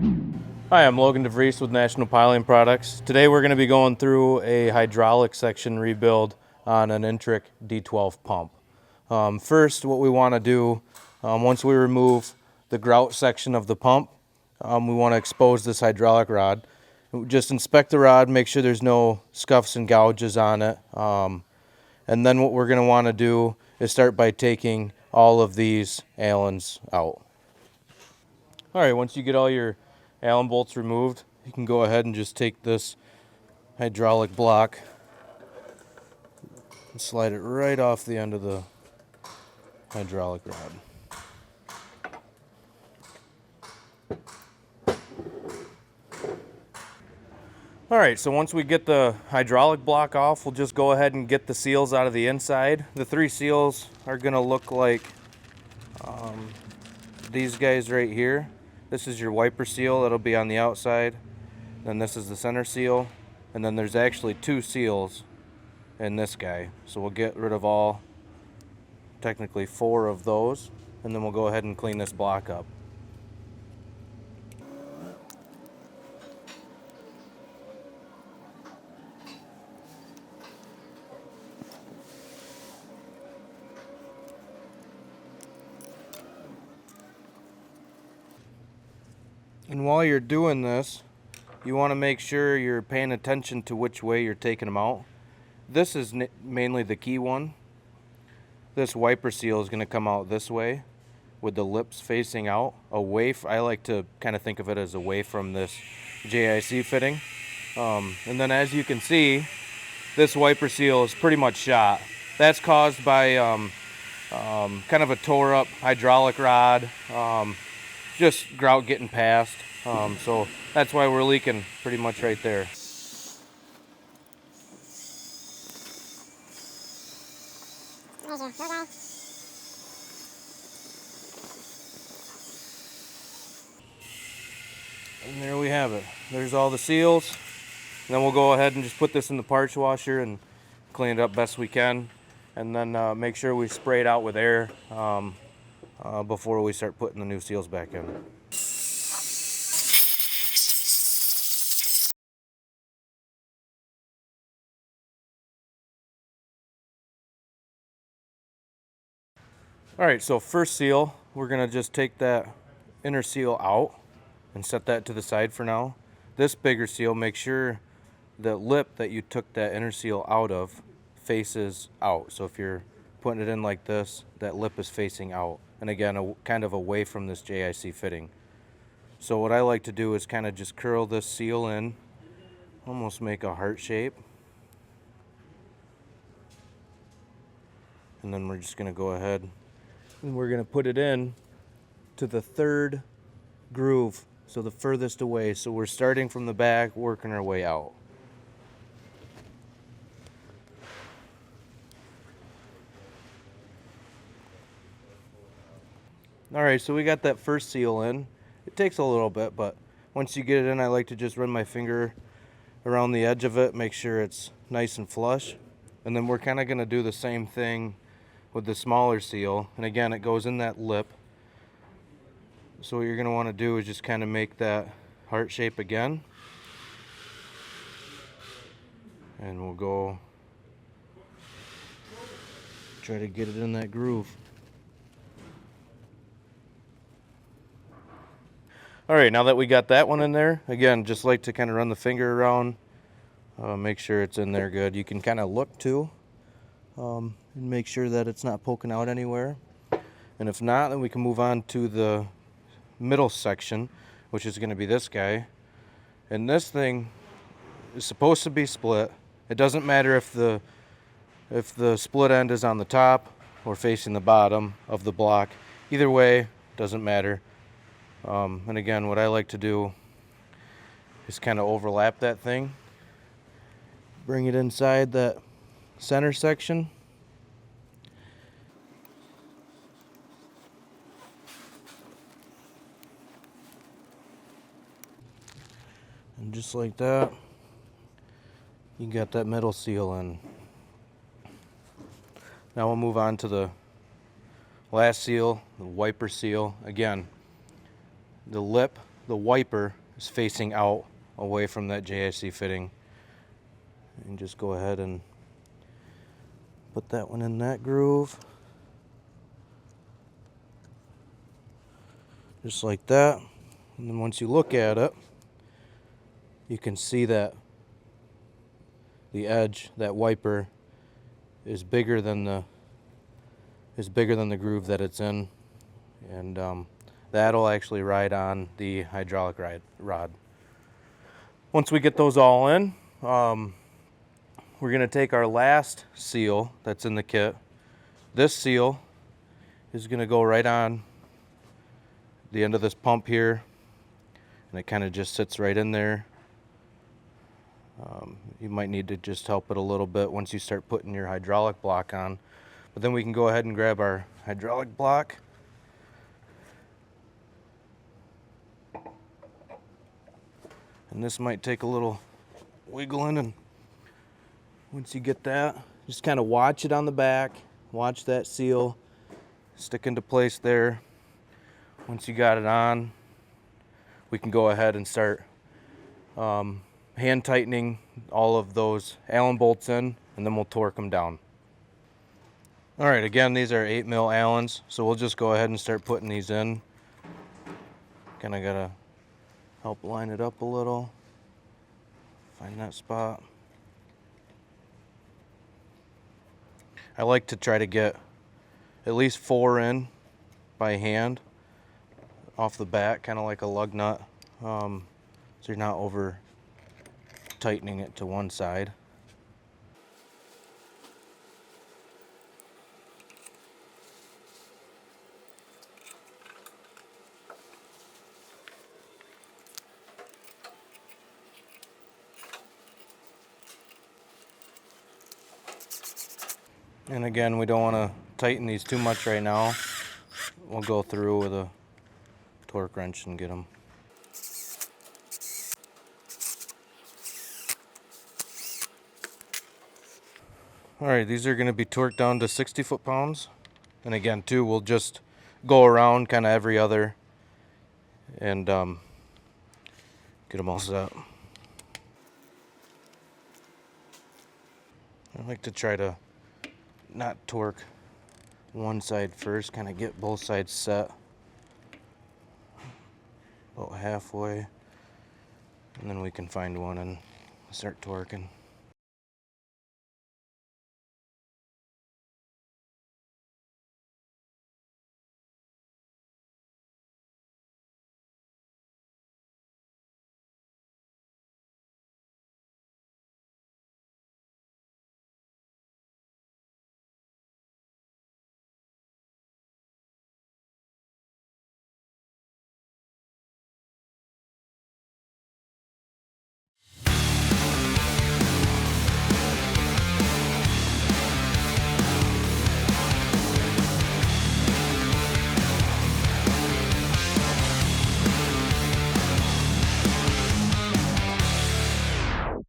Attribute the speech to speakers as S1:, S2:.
S1: Hi, I'm Logan DeVries with National Piling Products. Today we're going to be going through a hydraulic section rebuild on an Intric D12 pump. First, what we want to do, once we remove the grout section of the pump, we want to expose this hydraulic rod. Just inspect the rod, make sure there's no scuffs and gouges on it. And then what we're going to want to do is start by taking all of these Allens out. All right, once you get all your Allen bolts removed, you can go ahead and just take this hydraulic block and slide it right off the end of the hydraulic rod. All right, so once we get the hydraulic block off, we'll just go ahead and get the seals out of the inside. The 3 seals are gonna look like these guys right here. This is your wiper seal, that'll be on the outside. Then this is the center seal. And then there's actually 2 seals in this guy. So we'll get rid of all, technically 4 of those. And then we'll go ahead and clean this block up. And while you're doing this, you want to make sure you're paying attention to which way you're taking them out. This is mainly the key one. This wiper seal is going to come out this way with the lips facing out, away. I like to kind of think of it as away from this JIC fitting. And then as you can see, this wiper seal is pretty much shot. That's caused by kind of a tore up hydraulic rod. Just grout getting past, so that's why we're leaking pretty much right there. And there we have it. There's all the seals. And then we'll go ahead and just put this in the parts washer and clean it up best we can, and then make sure we spray it out with air before we start putting the new seals back in. All right, so first seal, we're gonna just take that inner seal out and set that to the side for now. This bigger seal, make sure the lip that you took that inner seal out of faces out. So if you're putting it in like this, that lip is facing out. And again, kind of away from this JIC fitting. So what I like to do is kind of just curl this seal in, almost make a heart shape. And then we're just gonna go ahead and we're gonna put it in to the 3rd groove, so the furthest away. So we're starting from the back, working our way out. All right, so we got that first seal in. It takes a little bit, but once you get it in, I like to just run my finger around the edge of it, make sure it's nice and flush. And then we're kind of gonna do the same thing with the smaller seal. And again, it goes in that lip. So what you're gonna wanna do is just kind of make that heart shape again. And we'll go try to get it in that groove. All right, now that we got that one in there, again, just like to kind of run the finger around, make sure it's in there good. You can kind of look too, and make sure that it's not poking out anywhere. And if not, then we can move on to the middle section, which is going to be this guy. And this thing is supposed to be split. It doesn't matter if the split end is on the top or facing the bottom of the block. Either way, doesn't matter. And again, what I like to do is kind of overlap that thing, bring it inside that center section. And just like that, you got that middle seal in. Now we'll move on to the last seal, the wiper seal. Again, the lip the wiper is facing out away from that JIC fitting. And just go ahead and put that one in that groove. Just like that. And then once you look at it, you can see that the edge, that wiper, is bigger than the groove that it's in, and that'll actually ride on the hydraulic rod. Once we get those all in, we're going to take our last seal that's in the kit. This seal is going to go right on the end of this pump here, and it kind of just sits right in there. You might need to just help it a little bit once you start putting your hydraulic block on. But then we can go ahead and grab our hydraulic block. And this might take a little wiggling, and once you get that, just kind of watch it on the back, watch that seal stick into place there. Once you got it on, we can go ahead and start hand tightening all of those Allen bolts in, and then we'll torque them down. All right, again, these are 8mm Allens, so we'll just go ahead and start putting these in. Kind of gotta help line it up a little, find that spot. I like to try to get at least 4 in by hand off the bat, kind of like a lug nut, so you're not over tightening it to one side. And again, we don't want to tighten these too much right now. We'll go through with a torque wrench and get them. Alright, these are going to be torqued down to 60 foot-pounds. And again, too, we'll just go around kind of every other and get them all set. I like to try to not torque one side first, kind of get both sides set about halfway, and then we can find one and start torquing.